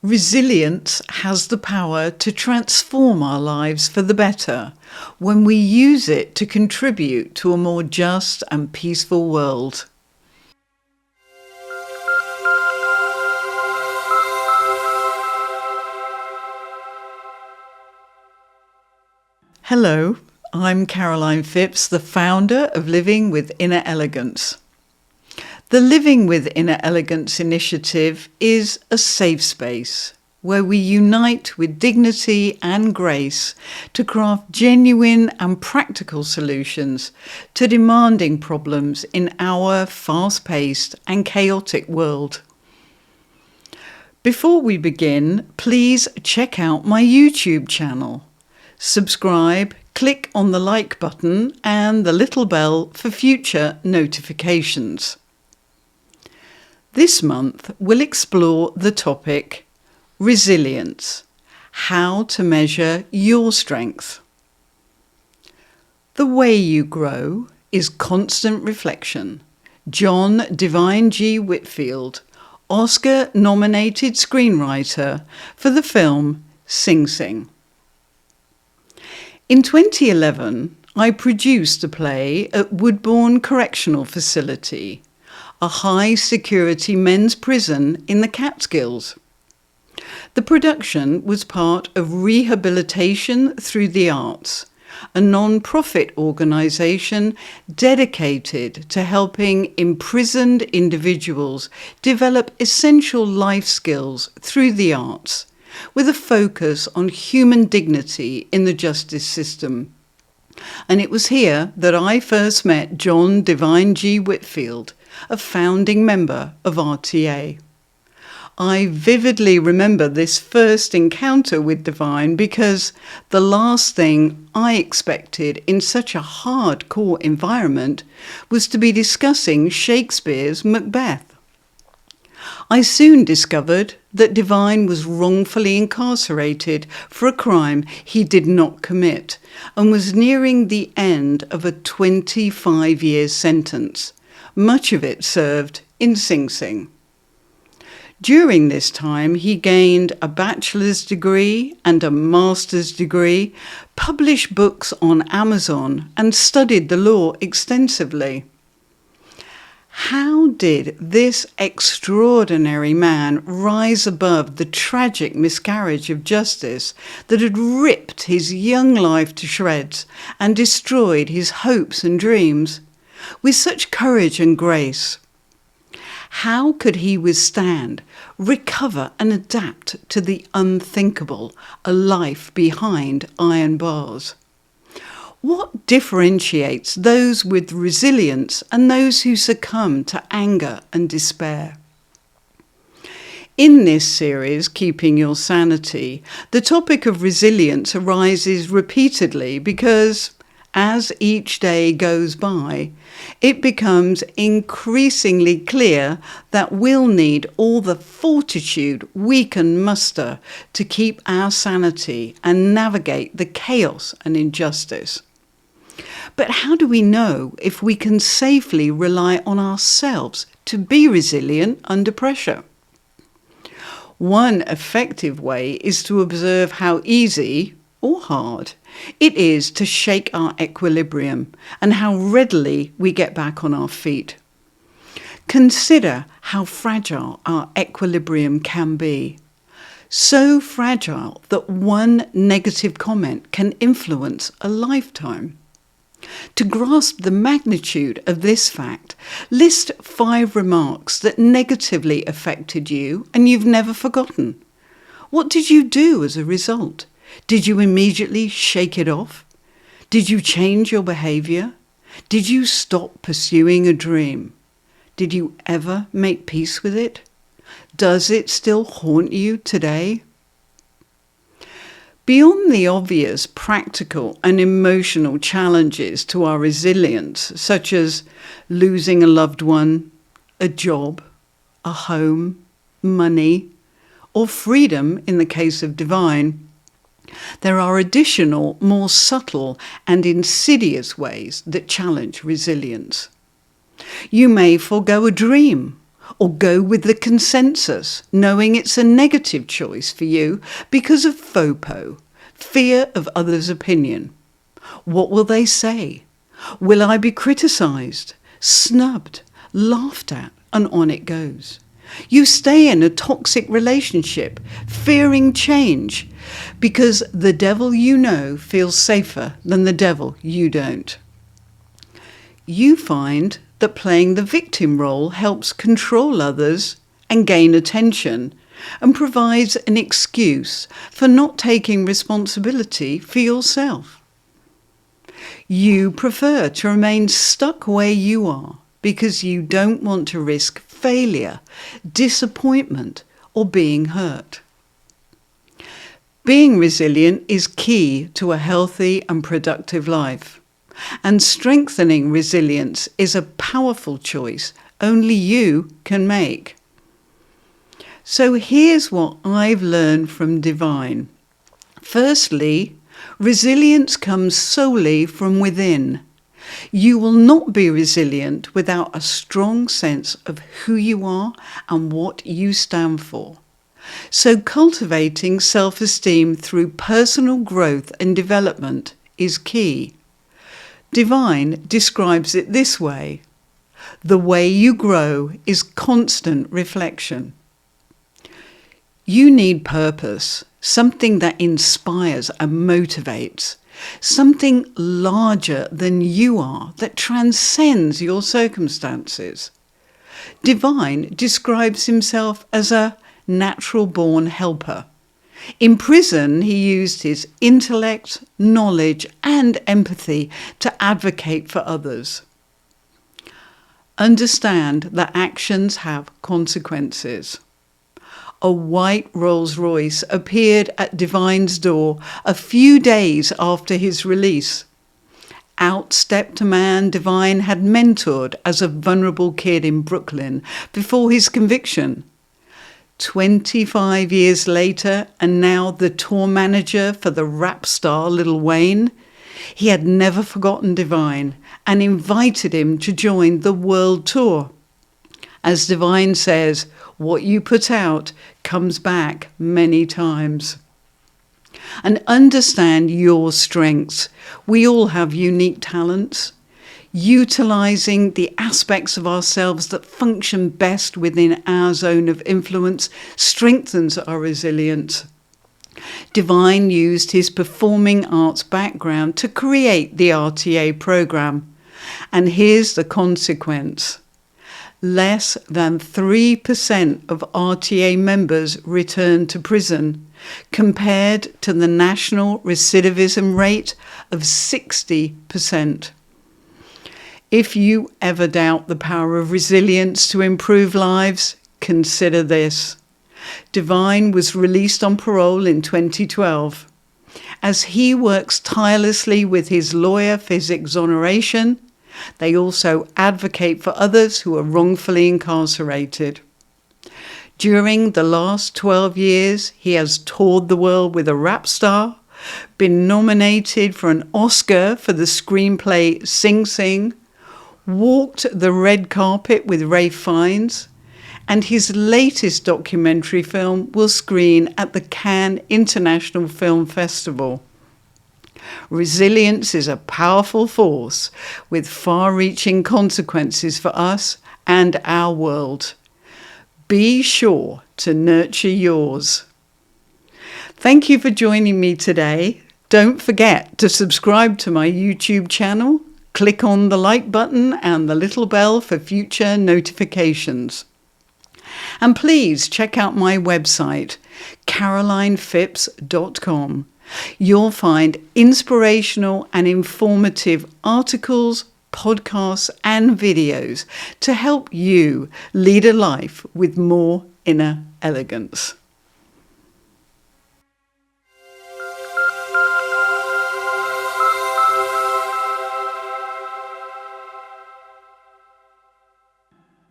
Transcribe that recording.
Resilience has the power to transform our lives for the better when we use it to contribute to a more just and peaceful world. Hello, I'm Caroline Phipps, the founder of Living with Inner Elegance. The Living with Inner Elegance initiative is a safe space where we unite with dignity and grace to craft genuine and practical solutions to demanding problems in our fast-paced and chaotic world. Before we begin, please check out my YouTube channel. Subscribe, click on the like button and the little bell for future notifications. This month, we'll explore the topic resilience, how to measure your strength. The way you grow is constant reflection. John Divine G. Whitfield, Oscar-nominated screenwriter for the film Sing Sing. In 2011, I produced a play at Woodbourne Correctional Facility, a high-security men's prison in the Catskills. The production was part of Rehabilitation Through the Arts, a non-profit organisation dedicated to helping imprisoned individuals develop essential life skills through the arts, with a focus on human dignity in the justice system. And it was here that I first met John Divine G. Whitfield, a founding member of RTA. I vividly remember this first encounter with Divine because the last thing I expected in such a hardcore environment was to be discussing Shakespeare's Macbeth. I soon discovered that Divine was wrongfully incarcerated for a crime he did not commit and was nearing the end of a 25-year sentence, much of it served in Sing Sing. During this time, he gained a bachelor's degree and a master's degree, published books on Amazon, and studied the law extensively. How did this extraordinary man rise above the tragic miscarriage of justice that had ripped his young life to shreds and destroyed his hopes and dreams with such courage and grace? How could he withstand, recover and adapt to the unthinkable, a life behind iron bars? What differentiates those with resilience and those who succumb to anger and despair? In this series, Keeping Your Sanity, the topic of resilience arises repeatedly because, as each day goes by, it becomes increasingly clear that we'll need all the fortitude we can muster to keep our sanity and navigate the chaos and injustice. But how do we know if we can safely rely on ourselves to be resilient under pressure? One effective way is to observe how easy or hard it is to shake our equilibrium and how readily we get back on our feet. Consider how fragile our equilibrium can be. So fragile that one negative comment can influence a lifetime. To grasp the magnitude of this fact, list 5 remarks that negatively affected you and you've never forgotten. What did you do as a result? Did you immediately shake it off? Did you change your behaviour? Did you stop pursuing a dream? Did you ever make peace with it? Does it still haunt you today? Beyond the obvious practical and emotional challenges to our resilience, such as losing a loved one, a job, a home, money, or freedom in the case of Divine, there are additional, more subtle and insidious ways that challenge resilience. You may forego a dream or go with the consensus, knowing it's a negative choice for you because of FOPO, fear of others' opinion. What will they say? Will I be criticised, snubbed, laughed at, and on it goes. You stay in a toxic relationship, fearing change, because the devil you know feels safer than the devil you don't. You find that playing the victim role helps control others and gain attention, and provides an excuse for not taking responsibility for yourself. You prefer to remain stuck where you are because you don't want to risk failure, disappointment, or being hurt. Being resilient is key to a healthy and productive life, and strengthening resilience is a powerful choice only you can make. So here's what I've learned from Divine. Firstly, resilience comes solely from within. You will not be resilient without a strong sense of who you are and what you stand for. So cultivating self-esteem through personal growth and development is key. Divine describes it this way: the way you grow is constant reflection. You need purpose, something that inspires and motivates, something larger than you are that transcends your circumstances. Divine describes himself as a natural-born helper. In prison, he used his intellect, knowledge, and empathy to advocate for others. Understand that actions have consequences. A white Rolls-Royce appeared at Divine's door a few days after his release. Out stepped a man Divine had mentored as a vulnerable kid in Brooklyn before his conviction. 25 years later, and now the tour manager for the rap star Lil Wayne, he had never forgotten Divine and invited him to join the world tour. As Divine says, what you put out comes back many times. And understand your strengths. We all have unique talents. Utilising the aspects of ourselves that function best within our zone of influence strengthens our resilience. Divine used his performing arts background to create the RTA programme. And here's the consequence. Less than 3% of RTA members return to prison, compared to the national recidivism rate of 60%. If you ever doubt the power of resilience to improve lives, consider this. Divine was released on parole in 2012. As he works tirelessly with his lawyer for his exoneration, they also advocate for others who are wrongfully incarcerated. During the last 12 years, he has toured the world with a rap star, been nominated for an Oscar for the screenplay Sing Sing, walked the red carpet with Ralph Fiennes, and his latest documentary film will screen at the Cannes International Film Festival. Resilience is a powerful force with far-reaching consequences for us and our world. Be sure to nurture yours. Thank you for joining me today. Don't forget to subscribe to my YouTube channel. Click on the like button and the little bell for future notifications. And please check out my website, carolinephipps.com. You'll find inspirational and informative articles, podcasts, and videos to help you lead a life with more inner elegance.